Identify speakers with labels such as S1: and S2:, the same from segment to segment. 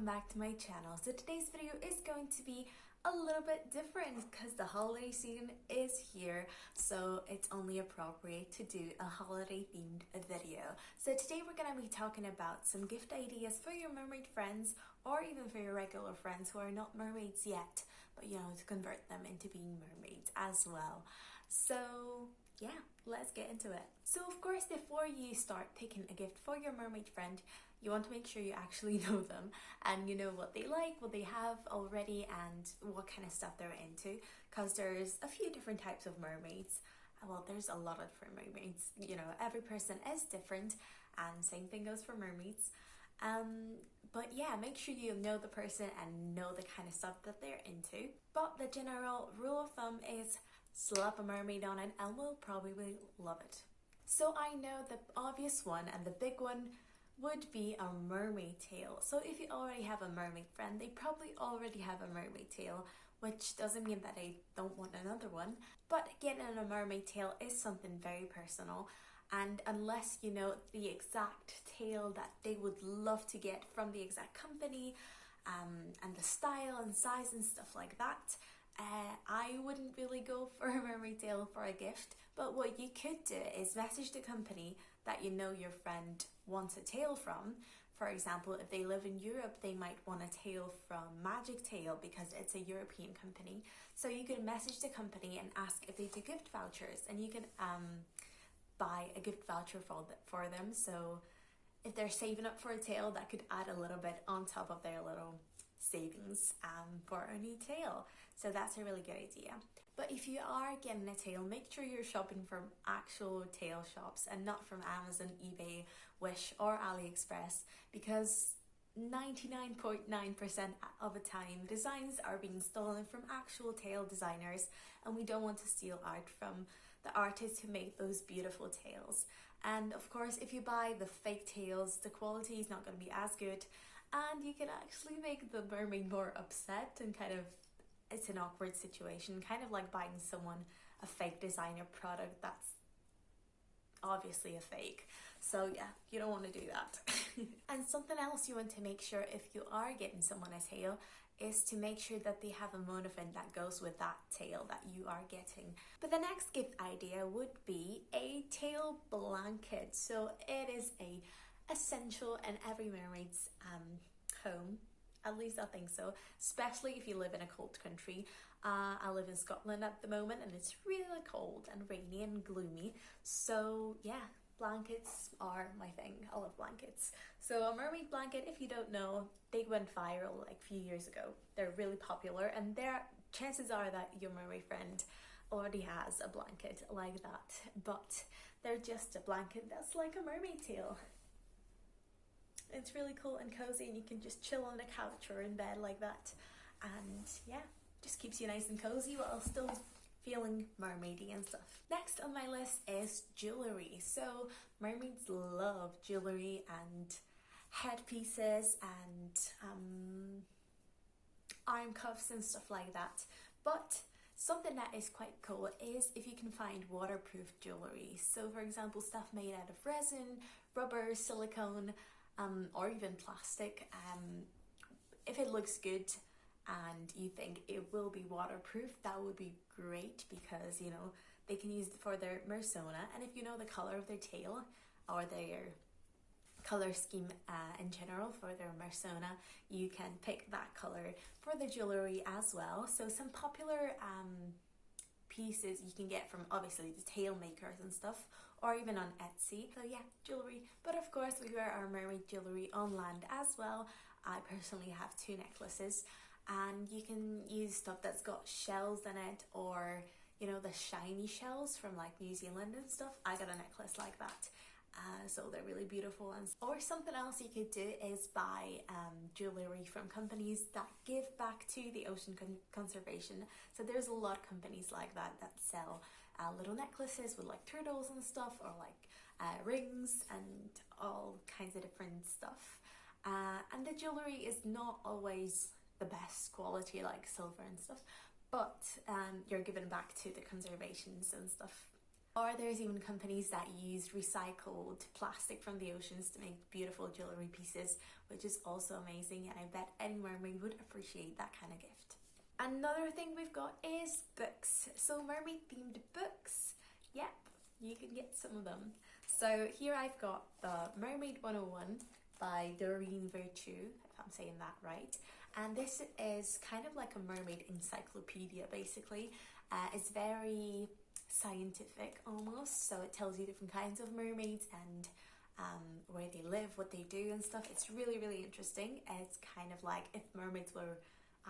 S1: welcome back to my channel. So today's video is going to be a little bit different because the holiday season is here, so it's only appropriate to do a holiday themed video. So today we're going to be talking about some gift ideas for your mermaid friends, or even for your regular friends who are not mermaids yet, but you know, to convert them into being mermaids as well. So yeah, let's get into it. So of course, before you start picking a gift for your mermaid friend, you want to make sure you actually know them and you know what they like, what they have already, and what kind of stuff they're into, because there's a few different types of mermaids. Well, there's a lot of different mermaids, you know, every person is different, and same thing goes for mermaids. But yeah, make sure you know the person and know the kind of stuff that they're into. But the general rule of thumb is slap a mermaid on it and we'll probably love it. So I know the obvious one and the big one would be a mermaid tail. So if you already have a mermaid friend, they probably already have a mermaid tail, which doesn't mean that they don't want another one. But getting a mermaid tail is something very personal, and unless you know the exact tail that they would love to get from the exact company, and the style and size and stuff like that, I wouldn't really go for a mermaid tail for a gift. But what you could do is message the company that you know your friend wants a tail from. For example, if they live in Europe, they might want a tail from Magic Tail because it's a European company. So you could message the company and ask if they do gift vouchers, and you can buy a gift voucher for them. So if they're saving up for a tail, that could add a little bit on top of their little savings for a new tail. So that's a really good idea. But if you are getting a tail, make sure you're shopping from actual tail shops and not from Amazon, eBay, Wish or AliExpress, because 99.9% of the time designs are being stolen from actual tail designers, and we don't want to steal art from the artists who make those beautiful tails. And of course, if you buy the fake tails, the quality is not going to be as good, and you can actually make the mermaid more upset, and kind of it's an awkward situation, kind of like buying someone a fake designer product that's obviously a fake. So yeah, you don't want to do that. And something else you want to make sure if you are getting someone a tail is to make sure that they have a monophone that goes with that tail that you are getting. But the next gift idea would be a tail blanket. So it is a essential in every mermaid's home. At least I think so, especially if you live in a cold country. I live in Scotland at the moment and it's really cold and rainy and gloomy. So yeah, blankets are my thing. I love blankets. So a mermaid blanket, if you don't know, they went viral like a few years ago. They're really popular, and chances are that your mermaid friend already has a blanket like that. But they're just a blanket that's like a mermaid tail. It's really cool and cozy, and you can just chill on the couch or in bed like that, and yeah, just keeps you nice and cozy while still feeling mermaidy and stuff. Next on my list is jewelry. So mermaids love jewelry and headpieces and arm cuffs and stuff like that. But something that is quite cool is if you can find waterproof jewelry. So for example, stuff made out of resin, rubber, silicone, or even plastic. If it looks good and you think it will be waterproof, that would be great, because you know they can use it for their Mersona, and if you know the color of their tail or their color scheme in general for their Mersona, you can pick that color for the jewelry as well. So some popular pieces you can get from obviously the tail makers and stuff, or even on Artsy. So yeah, jewelry. But of course we wear our mermaid jewelry on land as well. I personally have 2 necklaces, and you can use stuff that's got shells in it, or you know, the shiny shells from like New Zealand and stuff. I got a necklace like that. So they're really beautiful. And or something else you could do is buy jewelry from companies that give back to the ocean conservation. So there's a lot of companies like that sell little necklaces with like turtles and stuff, or like rings and all kinds of different stuff. And the jewelry is not always the best quality, like silver and stuff, but you're giving back to the conservations and stuff. Or there's even companies that use recycled plastic from the oceans to make beautiful jewellery pieces, which is also amazing, and I bet any mermaid would appreciate that kind of gift. Another thing we've got is books. So mermaid themed books, yep, you can get some of them. So here I've got the Mermaid 101 by Doreen Virtue, if I'm saying that right. And this is kind of like a mermaid encyclopedia, basically. It's very scientific almost, so it tells you different kinds of mermaids and where they live, what they do and stuff. It's really, really interesting. It's kind of like if mermaids were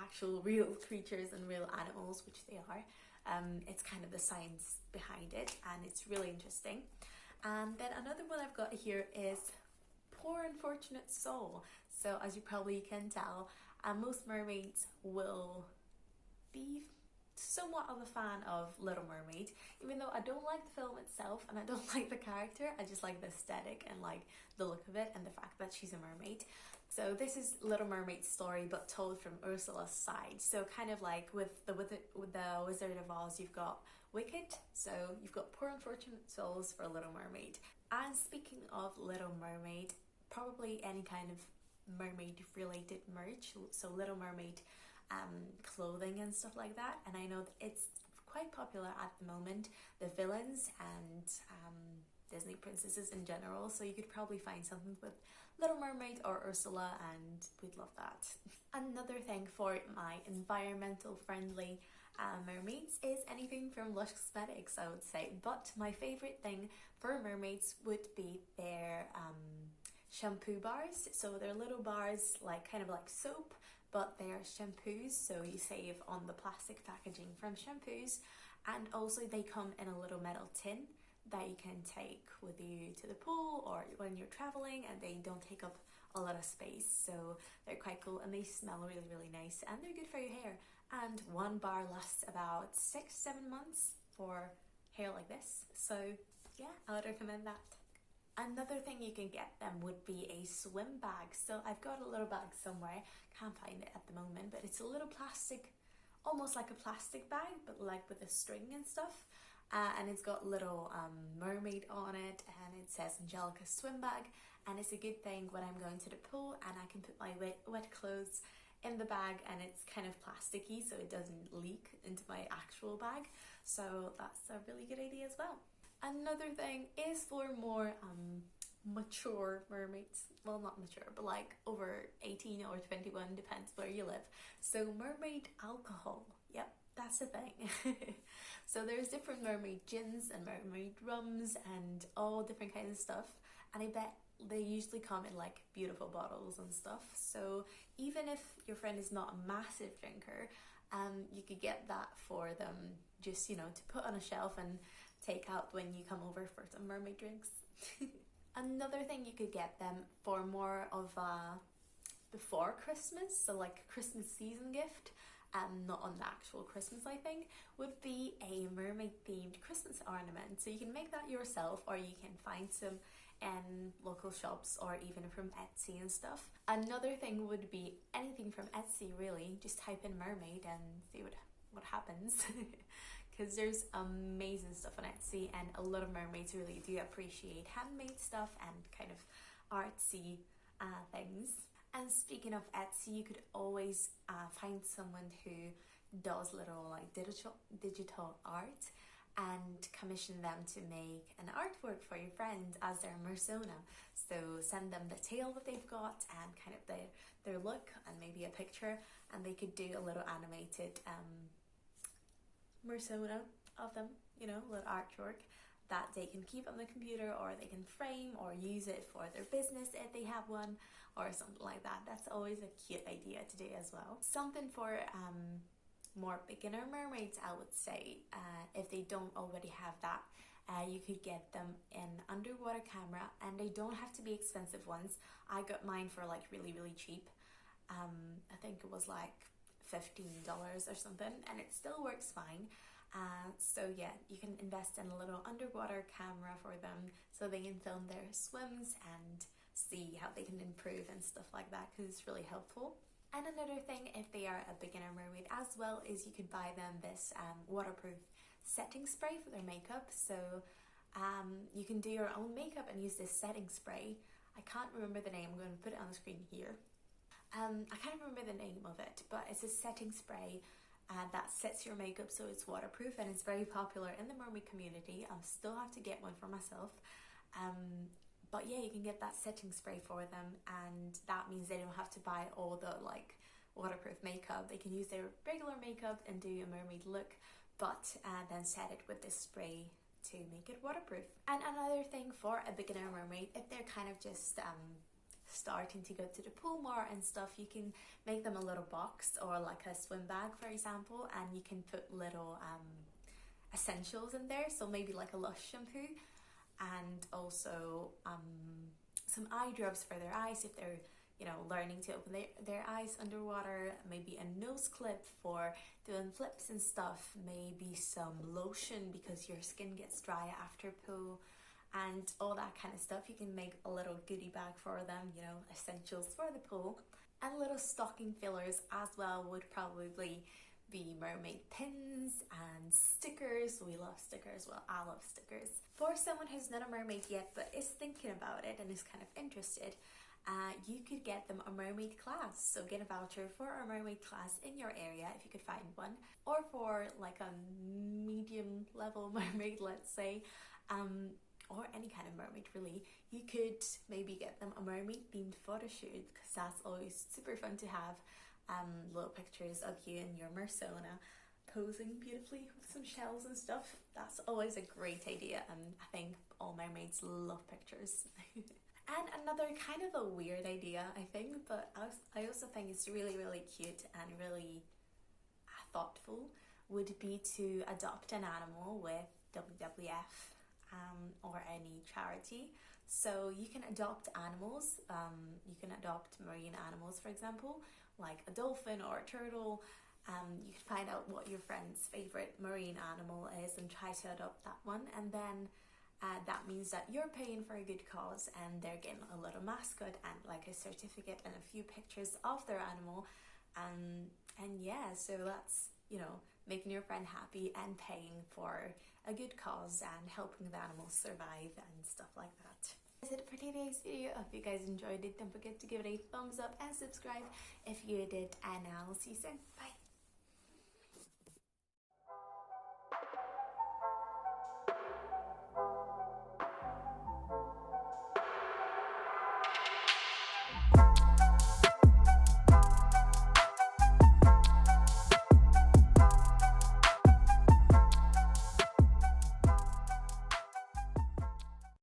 S1: actual real creatures and real animals, which they are. It's kind of the science behind it, and it's really interesting. And then another one I've got here is Poor Unfortunate Soul. So as you probably can tell, most mermaids will be somewhat of a fan of Little Mermaid, even though I don't like the film itself and I don't like the character. I just like the aesthetic and like the look of it and the fact that she's a mermaid. So this is Little Mermaid's story, but told from Ursula's side. So kind of like with the Wizard of Oz, you've got Wicked, so you've got Poor Unfortunate Souls for Little Mermaid. And speaking of Little Mermaid, probably any kind of mermaid related merch, so Little Mermaid clothing and stuff like that. And I know that it's quite popular at the moment, the villains and Disney princesses in general, so you could probably find something with Little Mermaid or Ursula, and we'd love that. Another thing for my environmental friendly mermaids is anything from Lush Cosmetics, I would say, but my favourite thing for mermaids would be their shampoo bars. So they're little bars, like kind of like soap, but they're shampoos, so you save on the plastic packaging from shampoos, and also they come in a little metal tin that you can take with you to the pool or when you're traveling, and they don't take up a lot of space, so they're quite cool and they smell really, really nice, and they're good for your hair. And one bar lasts about 6-7 months for hair like this, so yeah, I would recommend that. Another thing you can get them would be a swim bag. So I've got a little bag somewhere, can't find it at the moment, but it's a little plastic, almost like a plastic bag, but like with a string and stuff. And it's got little mermaid on it, and it says Angelica swim bag, and it's a good thing when I'm going to the pool and I can put my wet clothes in the bag, and it's kind of plasticky so it doesn't leak into my actual bag, so that's a really good idea as well. Another thing is for more mature mermaids, well, not mature, but like over 18 or 21, depends where you live. So mermaid alcohol, yep, that's the thing. So there's different mermaid gins and mermaid rums and all different kinds of stuff, and I bet they usually come in like beautiful bottles and stuff. So even if your friend is not a massive drinker, you could get that for them, just, you know, to put on a shelf and take out when you come over for some mermaid drinks. Another thing you could get them for more of a before Christmas, so like a Christmas season gift, not on the actual Christmas, I think, would be a mermaid themed Christmas ornament. So you can make that yourself, or you can find some in local shops or even from Etsy and stuff. Another thing would be anything from Etsy, really. Just type in mermaid and see what happens. Because there's amazing stuff on Etsy, and a lot of mermaids really do appreciate handmade stuff and kind of artsy things. And speaking of Etsy, you could always find someone who does little like digital art and commission them to make an artwork for your friend as their Mersona. So send them the tail that they've got and kind of their look and maybe a picture, and they could do a little animated Mersona of them, you know, little artwork that they can keep on the computer, or they can frame or use it for their business if they have one, or something like that. That's always a cute idea to do as well. Something for more beginner mermaids, I would say, if they don't already have that, you could get them an underwater camera, and they don't have to be expensive ones. I got mine for like really, really cheap. I think it was like $15 or something, and it still works fine. So yeah, you can invest in a little underwater camera for them so they can film their swims and see how they can improve and stuff like that, because it's really helpful. And another thing, if they are a beginner mermaid as well, is you could buy them this waterproof setting spray for their makeup. So You can do your own makeup and use this setting spray. I can't remember the name, I'm going to put it on the screen here. I can't remember the name of it, but it's a setting spray that sets your makeup so it's waterproof, and it's very popular in the mermaid community. I still have to get one for myself. But yeah, you can get that setting spray for them, and that means they don't have to buy all the like waterproof makeup. They can use their regular makeup and do a mermaid look, but then set it with this spray to make it waterproof. And another thing for a beginner mermaid, if they're kind of just starting to go to the pool more and stuff, you can make them a little box or like a swim bag, for example, and you can put little essentials in there. So maybe like a Lush shampoo, and also some eye drops for their eyes if they're, you know, learning to open their eyes underwater, maybe a nose clip for doing flips and stuff, maybe some lotion because your skin gets dry after pool, and all that kind of stuff. You can make a little goodie bag for them, you know, essentials for the pool. And little stocking fillers as well would probably be mermaid pins and stickers. We love stickers. Well, I love stickers. For someone who's not a mermaid yet but is thinking about it and is kind of interested, you could get them a mermaid class. So get a voucher for a mermaid class in your area if you could find one, or for like a medium level mermaid, let's say, or any kind of mermaid really. You could maybe get them a mermaid themed photo shoot, because that's always super fun to have little pictures of you in your Mersona posing beautifully with some shells and stuff. That's always a great idea, and I think all mermaids love pictures. And another kind of a weird idea, I think, but I also think it's really, really cute and really thoughtful, would be to adopt an animal with WWF or any charity. So you can adopt animals. You can adopt marine animals, for example, like a dolphin or a turtle. You can find out what your friend's favorite marine animal is and try to adopt that one, and then that means that you're paying for a good cause, and they're getting a little mascot and like a certificate and a few pictures of their animal. And yeah, so that's, you know, making your friend happy and paying for a good cause and helping the animals survive and stuff like that. That's it for today's video. I hope you guys enjoyed it. Don't forget to give it a thumbs up and subscribe if you did, and I'll see you soon. Bye.